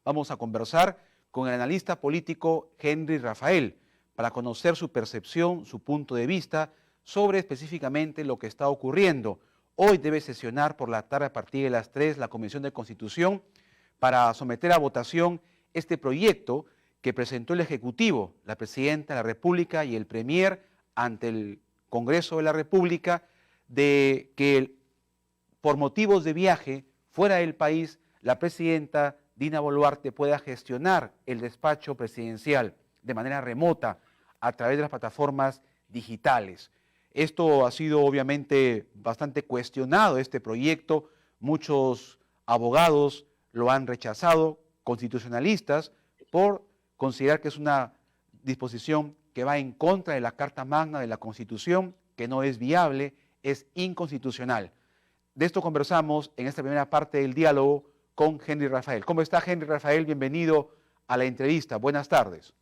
vamos a conversar con el analista político Henry Rafael para conocer su percepción, su punto de vista sobre específicamente lo que está ocurriendo. Hoy debe sesionar por la tarde a partir de las 3 la Comisión de Constitución para someter a votación este proyecto que presentó el Ejecutivo, la Presidenta de la República y el Premier ante el Congreso de la República, de que por motivos de viaje fuera del país, la Presidenta Dina Boluarte pueda gestionar el despacho presidencial de manera remota a través de las plataformas digitales. Esto ha sido obviamente bastante cuestionado, este proyecto. Muchos abogados lo han rechazado, constitucionalistas, por considerar que es una disposición que va en contra de la Carta Magna de la Constitución, que no es viable, es inconstitucional. De esto conversamos en esta primera parte del diálogo con Henry Rafael. ¿Cómo está Henry Rafael? Bienvenido a la entrevista. Buenas tardes.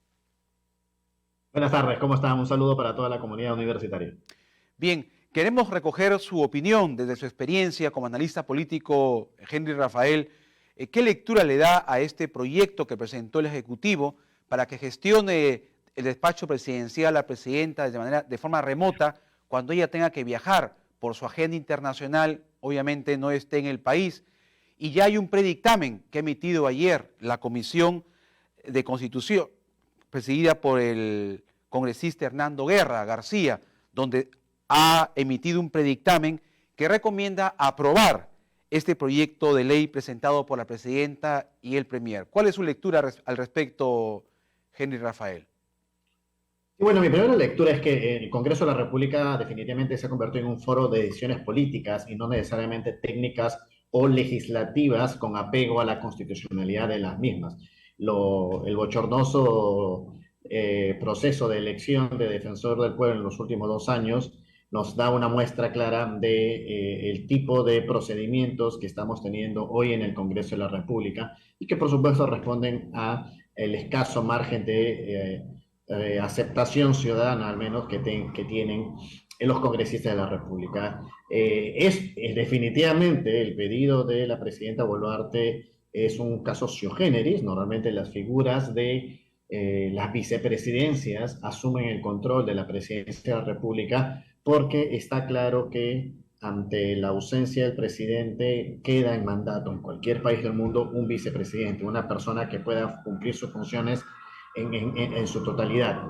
Buenas tardes, ¿cómo están? Un saludo para toda la comunidad universitaria. Bien, queremos recoger su opinión desde su experiencia como analista político, Henry Rafael. ¿Qué lectura le da a este proyecto que presentó el Ejecutivo para que gestione el despacho presidencial a la presidenta de forma remota cuando ella tenga que viajar por su agenda internacional, obviamente no esté en el país? Y ya hay un predictamen que ha emitido ayer la Comisión de Constitución, presidida por el congresista Hernando Guerra García, donde ha emitido un predictamen que recomienda aprobar este proyecto de ley presentado por la Presidenta y el Premier. ¿Cuál es su lectura al respecto, Henry Rafael? Bueno, mi primera lectura es que el Congreso de la República definitivamente se ha convertido en un foro de decisiones políticas y no necesariamente técnicas o legislativas con apego a la constitucionalidad de las mismas. El bochornoso proceso de elección de defensor del pueblo en los últimos 2 años nos da una muestra clara de el tipo de procedimientos que estamos teniendo hoy en el Congreso de la República y que por supuesto responden a el escaso margen de aceptación ciudadana, al menos que tienen los congresistas de la República. Es definitivamente el pedido de la presidenta Boluarte es un caso sui generis. Normalmente las figuras de las vicepresidencias asumen el control de la presidencia de la República porque está claro que ante la ausencia del presidente queda en mandato en cualquier país del mundo un vicepresidente, una persona que pueda cumplir sus funciones en su totalidad.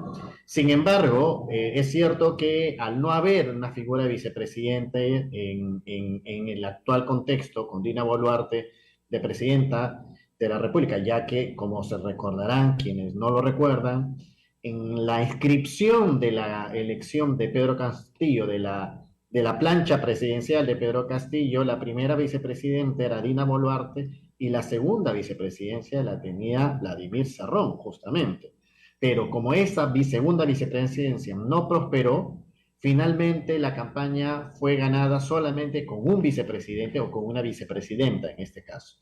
Sin embargo, es cierto que al no haber una figura de vicepresidente en el actual contexto, con Dina Boluarte de presidenta de la República, ya que, como se recordarán quienes no lo recuerdan, en la inscripción de la elección de Pedro Castillo, de la plancha presidencial de Pedro Castillo, la primera vicepresidenta era Dina Boluarte y la segunda vicepresidencia la tenía Vladimir Cerrón, justamente. Pero como esa segunda vicepresidencia no prosperó, finalmente la campaña fue ganada solamente con un vicepresidente o con una vicepresidenta en este caso.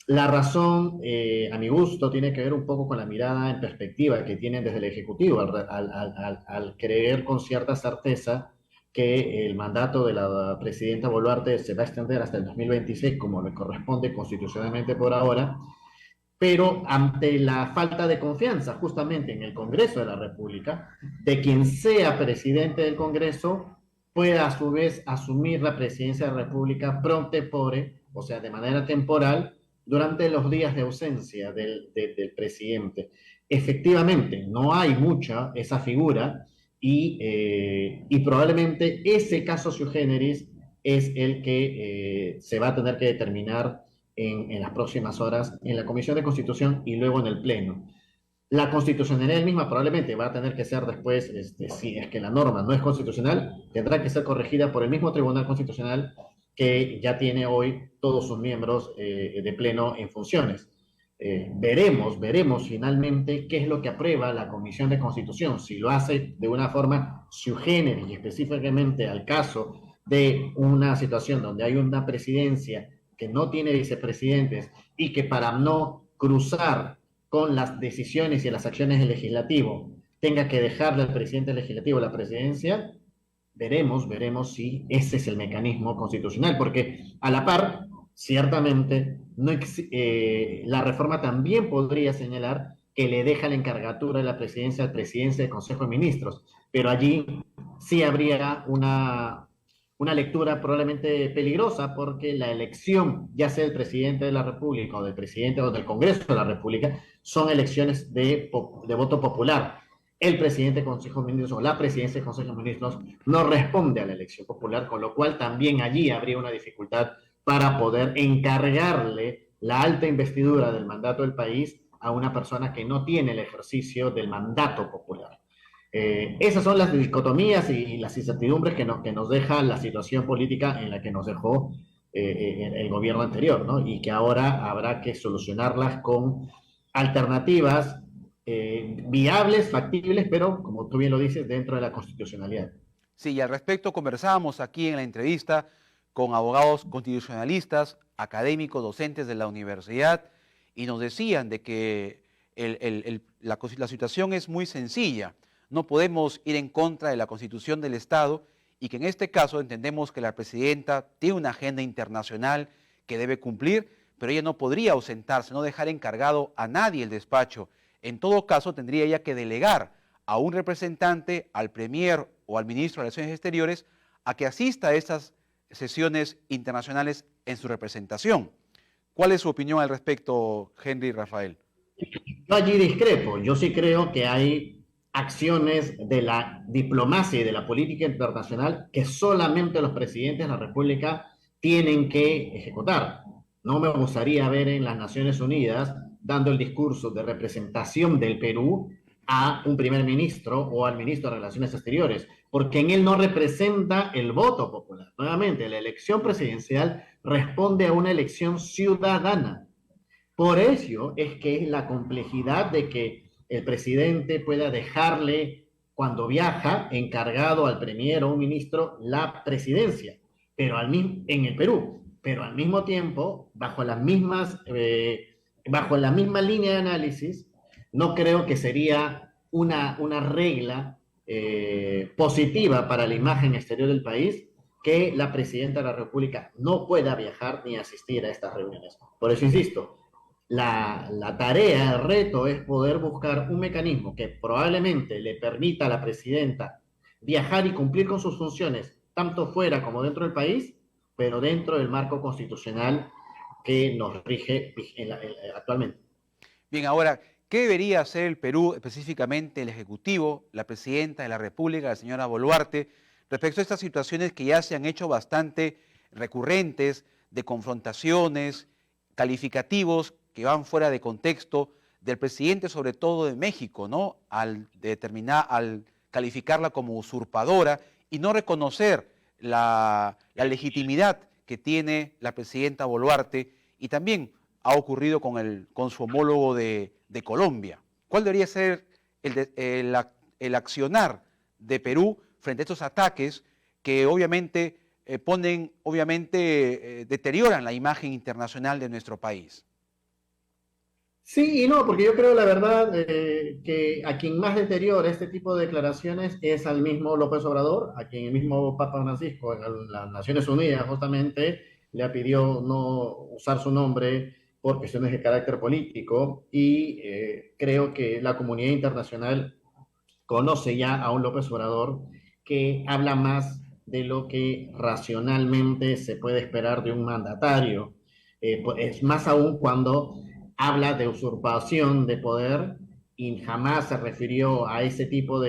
La razón, a mi gusto, tiene que ver un poco con la mirada en perspectiva que tienen desde el Ejecutivo al creer con cierta certeza que el mandato de la presidenta Boluarte se va a extender hasta el 2026, como le corresponde constitucionalmente por ahora, pero ante la falta de confianza justamente en el Congreso de la República, de quien sea presidente del Congreso pueda a su vez asumir la presidencia de la República pro tempore, o sea, de manera temporal, durante los días de ausencia del presidente. Efectivamente, no hay mucha esa figura y probablemente ese caso sui generis es el que se va a tener que determinar en las próximas horas en la Comisión de Constitución y luego en el Pleno. La constitucionalidad misma probablemente va a tener que ser después, si es que la norma no es constitucional, tendrá que ser corregida por el mismo Tribunal Constitucional que ya tiene hoy todos sus miembros de pleno en funciones. Veremos finalmente qué es lo que aprueba la Comisión de Constitución, si lo hace de una forma sui generis y específicamente al caso de una situación donde hay una presidencia que no tiene vicepresidentes y que para no cruzar con las decisiones y las acciones del legislativo tenga que dejarle al presidente legislativo la presidencia. Veremos si ese es el mecanismo constitucional, porque a la par ciertamente la reforma también podría señalar que le deja la encargatura de la presidencia al presidente del Consejo de Ministros, pero allí sí habría una lectura probablemente peligrosa porque la elección, ya sea del presidente de la República o del presidente o del Congreso de la República, son elecciones de voto popular. El presidente del Consejo de Ministros o la presidencia del Consejo de Ministros no responde a la elección popular, con lo cual también allí habría una dificultad para poder encargarle la alta investidura del mandato del país a una persona que no tiene el ejercicio del mandato popular. Esas son las dicotomías y las incertidumbres que nos deja la situación política en la que nos dejó el gobierno anterior, ¿no? Y que ahora habrá que solucionarlas con alternativas viables, factibles, pero, como tú bien lo dices, dentro de la constitucionalidad. Sí, y al respecto conversábamos aquí en la entrevista con abogados constitucionalistas, académicos, docentes de la universidad, y nos decían de que la situación es muy sencilla. No podemos ir en contra de la Constitución del Estado y que en este caso entendemos que la presidenta tiene una agenda internacional que debe cumplir, pero ella no podría ausentarse, no dejar encargado a nadie el despacho. En todo caso, tendría ella que delegar a un representante, al premier o al ministro de Relaciones Exteriores, a que asista a estas sesiones internacionales en su representación. ¿Cuál es su opinión al respecto, Henry Rafael? Yo allí discrepo. Yo sí creo que hay acciones de la diplomacia y de la política internacional que solamente los presidentes de la República tienen que ejecutar. No me gustaría ver en las Naciones Unidas dando el discurso de representación del Perú a un primer ministro o al ministro de Relaciones Exteriores, porque en él no representa el voto popular. Nuevamente, la elección presidencial responde a una elección ciudadana. Por eso es que es la complejidad de que el presidente pueda dejarle, cuando viaja, encargado al premier o un ministro la presidencia, pero en el Perú, pero al mismo tiempo, bajo la misma línea de análisis, no creo que sería una regla positiva para la imagen exterior del país que la presidenta de la República no pueda viajar ni asistir a estas reuniones. Por eso insisto, la tarea, el reto es poder buscar un mecanismo que probablemente le permita a la presidenta viajar y cumplir con sus funciones, tanto fuera como dentro del país, pero dentro del marco constitucional que nos rige actualmente. Bien, ahora, ¿qué debería hacer el Perú, específicamente el Ejecutivo, la Presidenta de la República, la señora Boluarte, respecto a estas situaciones que ya se han hecho bastante recurrentes, de confrontaciones, calificativos que van fuera de contexto del presidente, sobre todo de México, ¿no? Al calificarla como usurpadora y no reconocer la legitimidad que tiene la presidenta Boluarte, y también ha ocurrido con su homólogo de Colombia. ¿Cuál debería ser el accionar de Perú frente a estos ataques que obviamente deterioran la imagen internacional de nuestro país? Sí y no, porque yo creo la verdad que a quien más deteriora este tipo de declaraciones es al mismo López Obrador, a quien el mismo Papa Francisco en las Naciones Unidas justamente le pidió no usar su nombre por cuestiones de carácter político y creo que la comunidad internacional conoce ya a un López Obrador que habla más de lo que racionalmente se puede esperar de un mandatario. Es más aún cuando habla de usurpación de poder y jamás se refirió a ese tipo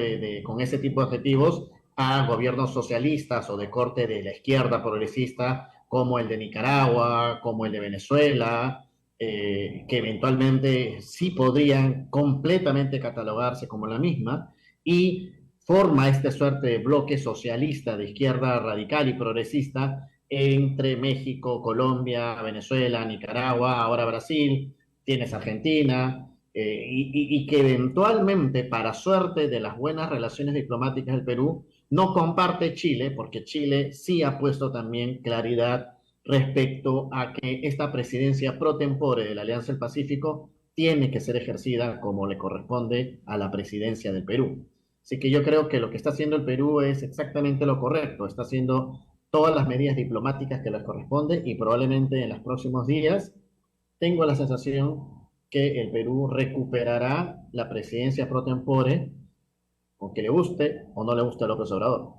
con ese tipo de objetivos a gobiernos socialistas o de corte de la izquierda progresista como el de Nicaragua, como el de Venezuela, que eventualmente sí podrían completamente catalogarse como la misma, y forma esta suerte de bloque socialista de izquierda radical y progresista entre México, Colombia, Venezuela, Nicaragua, ahora Brasil, tienes Argentina, y que eventualmente, para suerte de las buenas relaciones diplomáticas del Perú, no comparte Chile, porque Chile sí ha puesto también claridad respecto a que esta presidencia pro tempore de la Alianza del Pacífico tiene que ser ejercida como le corresponde a la presidencia del Perú. Así que yo creo que lo que está haciendo el Perú es exactamente lo correcto, está haciendo todas las medidas diplomáticas que les corresponde y probablemente en los próximos días tengo la sensación que el Perú recuperará la presidencia pro tempore, aunque le guste o no le guste a López Obrador.